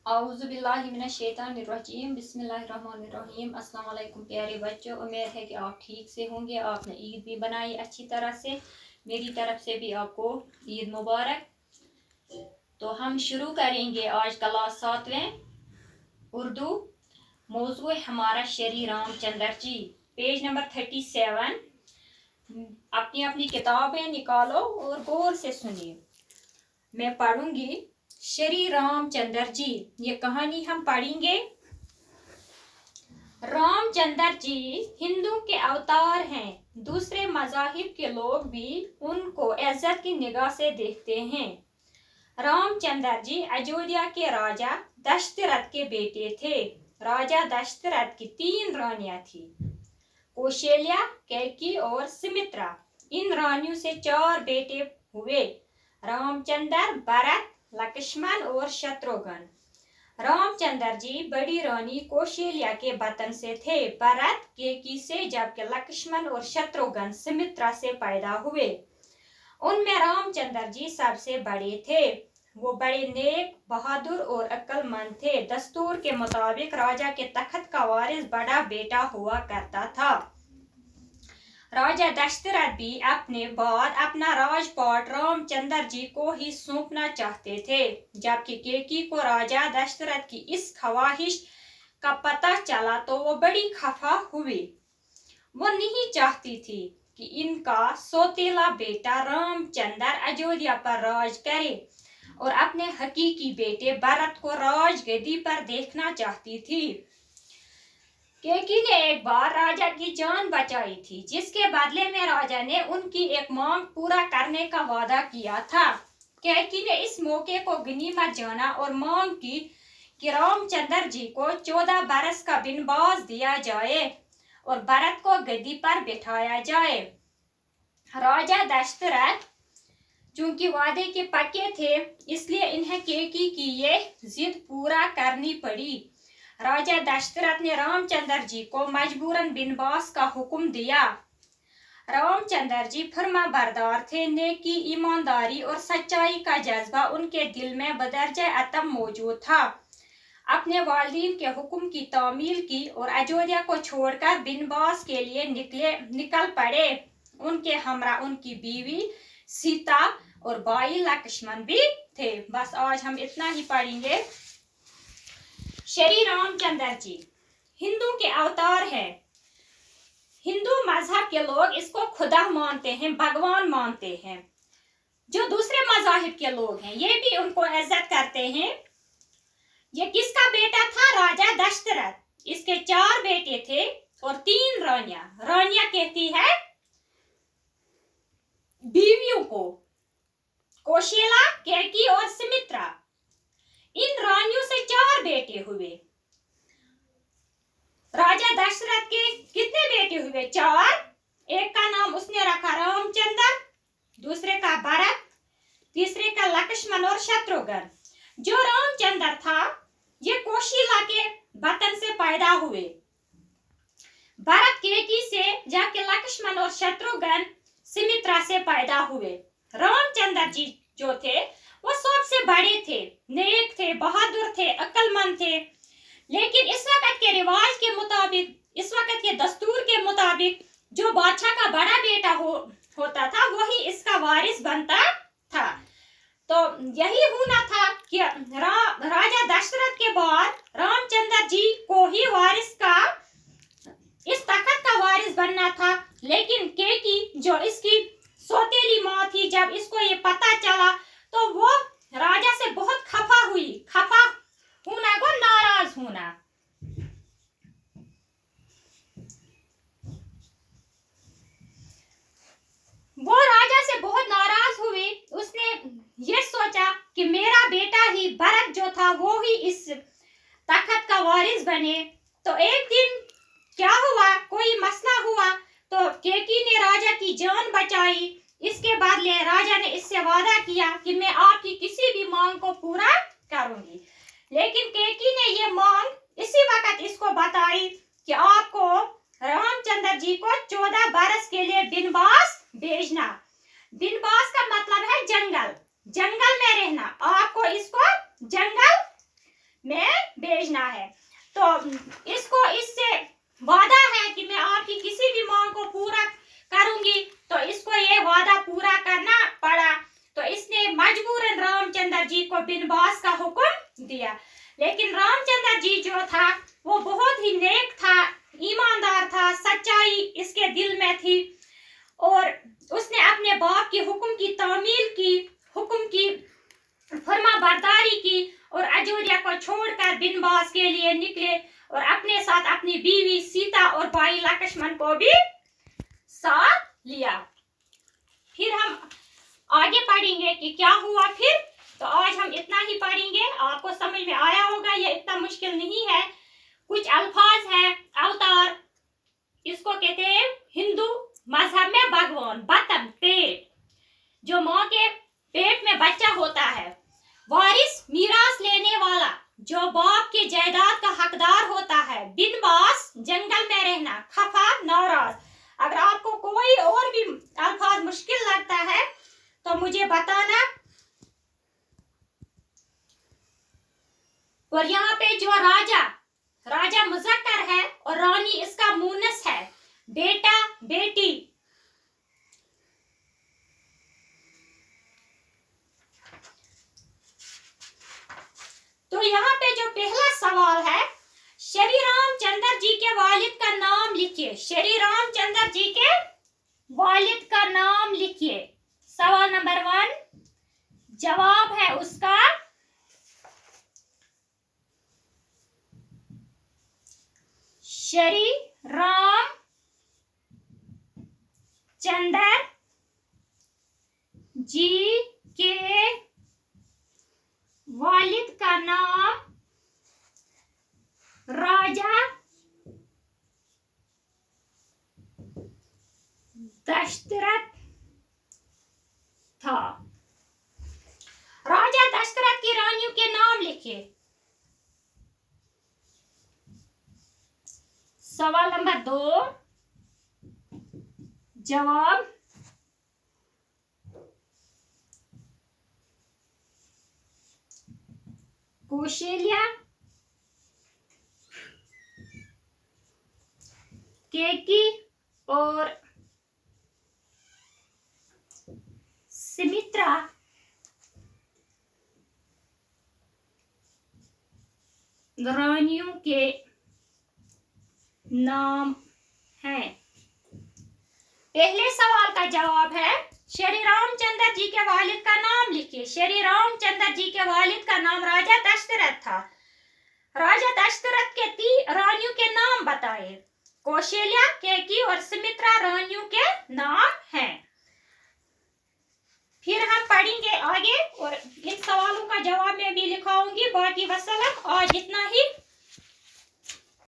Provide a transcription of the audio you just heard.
औज़ुबिल्लाहिमिनश्शैतानिर्रजीम बिस्मिल्लाहिर्रहमानिर्रहीम। अस्सलाम वालेकुम प्यारे बच्चों, उम्मीद है कि आप ठीक से होंगे। आपने ईद भी बनाई अच्छी तरह से। मेरी तरफ से भी आपको ईद मुबारक। तो हम शुरू करेंगे आज क्लास 7वें उर्दू। मौजू है हमारा श्री रामचंद्र जी, पेज नंबर 37। अपनी अपनी किताबें निकालो और गौर से सुनिए। मैं पढ़ूंगी। श्री रामचंद्र जी, ये कहानी हम पढ़ेंगे। रामचंद्र जी हिंदू के अवतार हैं। दूसरे मज़ाहिब के लोग भी उनको इज्जत की निगाह से देखते हैं। रामचंद्र जी अयोध्या के राजा दशरथ के बेटे थे। राजा दशरथ की 3 रानियां थी, कौशल्या, कैकेयी और सुमित्रा। इन रानियों से 4 बेटे हुए, रामचंद्र, भरत, लक्ष्मण और शत्रुघ्न। रामचंद्र जी बड़ी रानी कौशल्या के बतन से थे, भरत कैकेयी से, जबकि लक्ष्मण और शत्रुघ्न सुमित्रा से पैदा हुए। उनमें रामचंद्र जी सबसे बड़े थे। वो बड़े नेक, बहादुर और अक्लमंद थे। दस्तूर के मुताबिक राजा के तख्त का वारिस बड़ा बेटा हुआ करता था। राजा दशरथ भी अपने बाद अपना राजपाट रामचंद्र जी को ही सौंपना चाहते थे, जबकि कैकेयी को राजा दशरथ की इस ख्वाहिश का पता चला तो वो बड़ी खफा हुई। वो नहीं चाहती थी कि इनका सौतेला बेटा रामचंद्र अयोध्या पर राज करे और अपने हकीकी बेटे भरत को राजगद्दी पर देखना चाहती थी। कैकेयी ने एक बार राजा की जान बचाई थी, जिसके बदले में राजा ने उनकी एक मांग पूरा करने का वादा किया था। कैकेयी ने इस मौके को गनीमत जाना और मांग की कि रामचंद्र जी को 14 बरस का बनवास दिया जाए और भरत को गद्दी पर बिठाया जाए। राजा दशरथ चूंकि वादे के पक्के थे, इसलिए इन्हें कैकेयी की ये जिद पूरा करनी पड़ी। राजा दशरथ ने रामचंद्र जी को मजबूरन बनवास का हुक्म दिया। रामचंद्र जी फर्माबरदार थे। नेकी, ईमानदारी और सच्चाई का जज्बा उनके दिल में बदरजा अतम मौजूद था। अपने वालिदैन के हुक्म की तामील की और अयोध्या को छोड़कर बनवास के लिए निकल पड़े। उनके हमरा उनकी बीवी सीता और भाई लक्ष्मण भी थे। बस आज हम इतना ही पढ़ेंगे। श्री रामचंद्र जी हिंदू के अवतार हैं। हिंदू मजहब के लोग इसको खुदा मानते हैं, भगवान मानते हैं। जो दूसरे मजाहिब के लोग हैं, ये भी उनको इज्जत करते हैं। ये किसका बेटा था? राजा दशरथ। इसके 4 बेटे थे और 3 रानियां। रानियां कहती है बीवियों को, कौशल्या, कैकेयी और सुमित्रा। इन रानियों से 4 बेटे हुए। राजा दशरथ के कितने बेटे हुए? 4। एक का नाम उसने रखा रामचंद्र, दूसरे का भरत, तीसरे का लक्ष्मण और शत्रुघ्न। जो रामचंद्र था, ये कौशल्या के बतन से पैदा हुए, भरत कैकेयी से, जबकि लक्ष्मण और शत्रुघ्न सुमित्रा से पैदा हुए। रामचंद्र जी जो थे वो सबसे बड़े थे, नेक थे, बहादुर थे, अक्लमंद थे। लेकिन इस वक्त के रिवाज के मुताबिक, इस वक्त के दस्तूर के मुताबिक, जो बादशाह का बड़ा बेटा होता था, वही इसका वारिस बनता था। तो यही होना था कि राजा दशरथ के बाद रामचंद्र जी को ही वारिस का, इस तख्त का वारिस बनना था। लेकिन कैकेयी जो इसकी सौतेली माँ थी, जब इसको ये पता चला तो वो राजा से बहुत खफा हुई। खफा होना को नाराज होना। वो राजा से बहुत नाराज हुई। उसने ये सोचा कि मेरा बेटा ही भरत जो था वो ही इस तख्त का वारिस बने। तो एक दिन क्या हुआ, कोई मसला हुआ, तो कैकेयी ने राजा की जान बचाई। इसके बदले राजा ने इससे वादा किया कि मैं आपकी किसी भी मांग को पूरा करूंगी। लेकिन कैकेयी ने ये मांग इसी वक्त इसको बताई कि आपको रामचंद्र जी को 14 बरस के लिए बनवास भेजना। बनवास का मतलब है जंगल, जंगल में रहना। आपको इसको जंगल में भेजना है। तो इसको इससे वादा है कि मैं आपकी किसी भी मांग को पूरा करूंगी, तो इसको ये वादा पूरा करना पड़ा। तो इसने मजबूरन रामचंद्र जी को बिनवास का हुक्म दिया। लेकिन रामचंद्र जी जो था वो बहुत ही नेक था, ईमानदार था, सच्चाई इसके दिल में थी और उसने अपने बाप के हुक्म की तामील की, हुक्म की फर्मा बरदारी की और अयोध्या को छोड़कर बिनवास के लिए निकले और अपने साथ अपनी बीवी सीता और भाई लक्ष्मण को भी साथ लिया। फिर हम आगे पढ़ेंगे कि क्या हुआ फिर। तो आज हम इतना ही पढ़ेंगे, आपको समझ में आया होगा, ये इतना मुश्किल नहीं है। कुछ अल्फाज है, अवतार, इसको कहते हैं हिंदू मजहब में भगवान, बतन, पेट, जो माँ के पेट में बच्चा होता है। वारिस, मीरास लेने वाला, जो बाप के जायदाद का हकदार होता है। बिनवास, जंगल में रहना। खफा, नाराज। अगर आपको कोई और भी अल्फाज मुश्किल लगता है तो मुझे बताना। और यहाँ पे जो राजा मुजक्कर है और रानी इसका मुन्नस है, बेटा बेटी। तो यहाँ पे जो पहला सवाल है, श्री रामचंद्र जी के वालिद का नाम लिखिए। श्री रामचंद्र जी के वालिद का नाम लिखिए। सवाल नंबर 1 जवाब है उसका श्री राम चंद्र जी के वालिद का नाम राजा दशरथ था। राजा दशरथ की रानियों के नाम लिखिए। सवाल नंबर 2 जवाब कौशल्या, केकी और सुमित्रा रानियों के नाम हैं। पहले सवाल का जवाब है श्री रामचंद्र जी के वालिद का नाम लिखिए। श्री रामचंद्र जी के वालिद का नाम राजा दशरथ था। राजा दशरथ के 3 रानियों के नाम बताए। कौशल्या, केकी और सुमित्रा रानियों के नाम हैं। फिर हम पढ़ेंगे आगे और इन सवालों का जवाब मैं भी लिखाऊंगी। बाकी वसलम, आज इतना ही।